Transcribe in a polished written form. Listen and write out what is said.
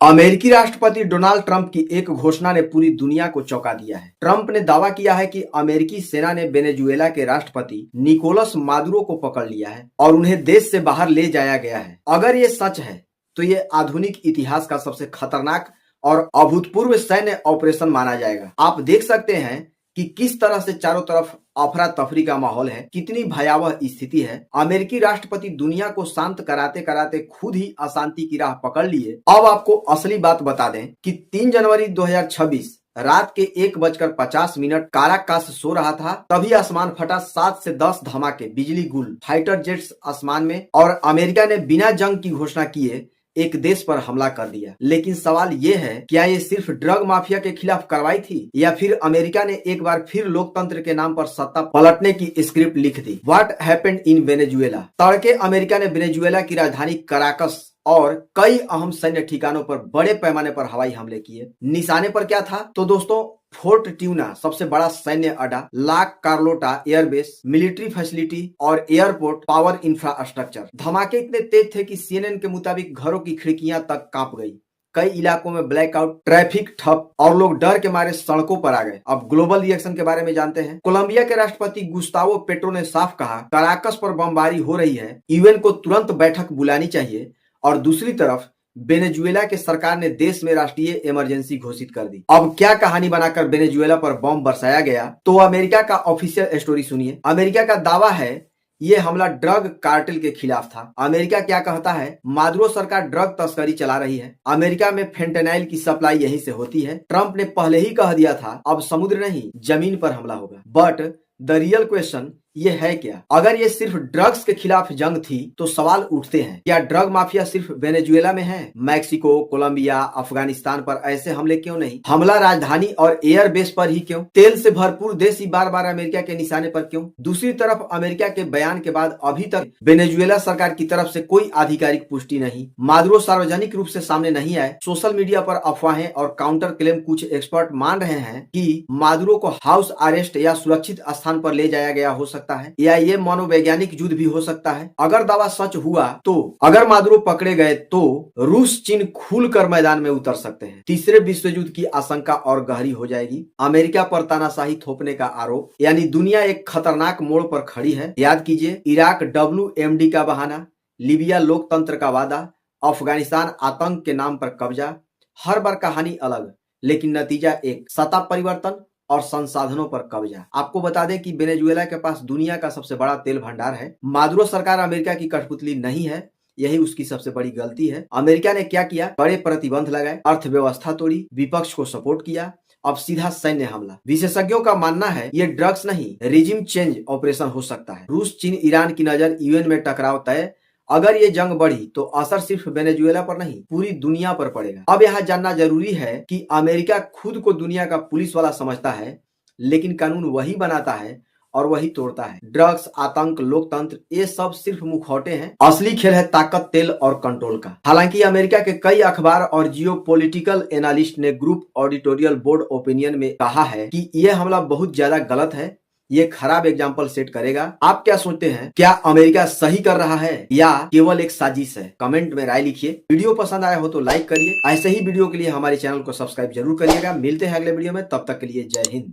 अमेरिकी राष्ट्रपति Donald Trump की एक घोषणा ने पूरी दुनिया को चौंका दिया है। ट्रंप ने दावा किया है कि अमेरिकी सेना ने वेनेजुएला के राष्ट्रपति निकोलस मादुरो को पकड़ लिया है और उन्हें देश से बाहर ले जाया गया है। अगर ये सच है तो ये आधुनिक इतिहास का सबसे खतरनाक और अभूतपूर्व सैन्य ऑपरेशन माना जाएगा। आप देख सकते हैं कि किस तरह से चारों तरफ अफरा तफरी का माहौल है, कितनी भयावह स्थिति है। अमेरिकी राष्ट्रपति दुनिया को शांत कराते कराते खुद ही अशांति की राह पकड़ लिए। अब आपको असली बात बता दें कि 3 जनवरी 2026 रात के 1:50 काराकास सो रहा था, तभी आसमान फटा। 7 से 10 धमाके, बिजली गुल, फाइटर जेट्स आसमान में, और अमेरिका ने बिना जंग की घोषणा किए एक देश पर हमला कर दिया। लेकिन सवाल ये है, क्या ये सिर्फ ड्रग माफिया के खिलाफ कार्रवाई थी या फिर अमेरिका ने एक बार फिर लोकतंत्र के नाम पर सत्ता पलटने की स्क्रिप्ट लिख दी? What happened in Venezuela? तड़के अमेरिका ने वेनेजुएला की राजधानी कराकस और कई अहम सैन्य ठिकानों पर बड़े पैमाने पर हवाई हमले किए। निशाने पर क्या था? तो दोस्तों, फोर्ट ट्यूना सबसे बड़ा सैन्य अड्डा, ला कार्लोटा एयरबेस, मिलिट्री फैसिलिटी और एयरपोर्ट पावर इंफ्रास्ट्रक्चर। धमाके इतने तेज थे कि सीएनएन के मुताबिक घरों की खिड़कियां तक कांप गई। कई इलाकों में ब्लैकआउट, ट्रैफिक ठप और लोग डर के मारे सड़कों पर आ गए। अब ग्लोबल रिएक्शन के बारे में जानते हैं। कोलंबिया के राष्ट्रपति गुस्तावो पेट्रो ने साफ कहा, कराकस पर बमबारी हो रही है, यूएन को तुरंत बैठक बुलानी चाहिए। और दूसरी तरफ वेनेजुएला के सरकार ने देश में राष्ट्रीय इमरजेंसी घोषित कर दी। अब क्या कहानी बनाकर वेनेजुएला पर बम बरसाया गया, तो अमेरिका का ऑफिशियल स्टोरी सुनिए। अमेरिका का दावा है ये हमला ड्रग कार्टेल के खिलाफ था। अमेरिका क्या कहता है? मादुरो सरकार ड्रग तस्करी चला रही है। अमेरिका में फेंटेनाइल की सप्लाई यहीं से होती है। ट्रंप ने पहले ही कह दिया था, अब समुद्र नहीं जमीन पर हमला होगा। बट द रियल क्वेश्चन ये है क्या? अगर ये सिर्फ ड्रग्स के खिलाफ जंग थी तो सवाल उठते हैं, क्या ड्रग माफिया सिर्फ वेनेजुएला में है? मैक्सिको, कोलंबिया, अफगानिस्तान पर ऐसे हमले क्यों नहीं? हमला राजधानी और एयर बेस पर ही क्यों? तेल से भरपूर देश ही बार बार अमेरिका के निशाने पर क्यों? दूसरी तरफ अमेरिका के बयान के बाद अभी तक वेनेजुएला सरकार की तरफ से कोई आधिकारिक पुष्टि नहीं। मादुरो सार्वजनिक रूप से सामने नहीं आए। सोशल मीडिया पर अफवाहें और काउंटर क्लेम। कुछ एक्सपर्ट मान रहे हैं कि मादुरो को हाउस अरेस्ट या सुरक्षित स्थान पर ले जाया गया हो सकता है, या ये मनोवैज्ञानिक युद्ध भी हो सकता है। अगर दावा सच हुआ तो अगर मादुरो पकड़े गए तो रूस चीन खुलकर मैदान में उतर सकते हैं। तीसरे विश्व युद्ध की आशंका और गहरी हो जाएगी। अमेरिका पर तानाशाही थोपने का आरोप, यानी दुनिया एक खतरनाक मोड़ पर खड़ी है। याद कीजिए, इराक WMD का बहाना, लीबिया लोकतंत्र का वादा, अफगानिस्तान आतंक के नाम पर कब्जा। हर बार कहानी अलग, लेकिन नतीजा एक, सत्ता परिवर्तन और संसाधनों पर कब्जा। आपको बता दें कि वेनेजुएला के पास दुनिया का सबसे बड़ा तेल भंडार है। मादुरो सरकार अमेरिका की कठपुतली नहीं है, यही उसकी सबसे बड़ी गलती है। अमेरिका ने क्या किया? बड़े प्रतिबंध लगाए, अर्थव्यवस्था तोड़ी, विपक्ष को सपोर्ट किया, अब सीधा सैन्य हमला। विशेषज्ञों का मानना है ये ड्रग्स नहीं, रिजिम चेंज ऑपरेशन हो सकता है। रूस चीन ईरान की नजर, यूएन में टकराव तय। अगर ये जंग बढ़ी तो असर सिर्फ वेनेजुएला पर नहीं, पूरी दुनिया पर पड़ेगा। अब यहाँ जानना जरूरी है कि अमेरिका खुद को दुनिया का पुलिस वाला समझता है, लेकिन कानून वही बनाता है और वही तोड़ता है। ड्रग्स, आतंक, लोकतंत्र, ये सब सिर्फ मुखौटे हैं। असली खेल है ताकत, तेल और कंट्रोल का। हालांकि अमेरिका के कई अखबार और जियोपॉलिटिकल एनालिस्ट ने ग्रुप एडिटोरियल बोर्ड ओपिनियन में कहा है कि यह हमला बहुत ज्यादा गलत है, ये खराब एग्जाम्पल सेट करेगा। आप क्या सोचते हैं? क्या अमेरिका सही कर रहा है या केवल एक साजिश है? कमेंट में राय लिखिए। वीडियो पसंद आया हो तो लाइक करिए। ऐसे ही वीडियो के लिए हमारे चैनल को सब्सक्राइब जरूर करिएगा। मिलते हैं अगले वीडियो में, तब तक के लिए जय हिंद।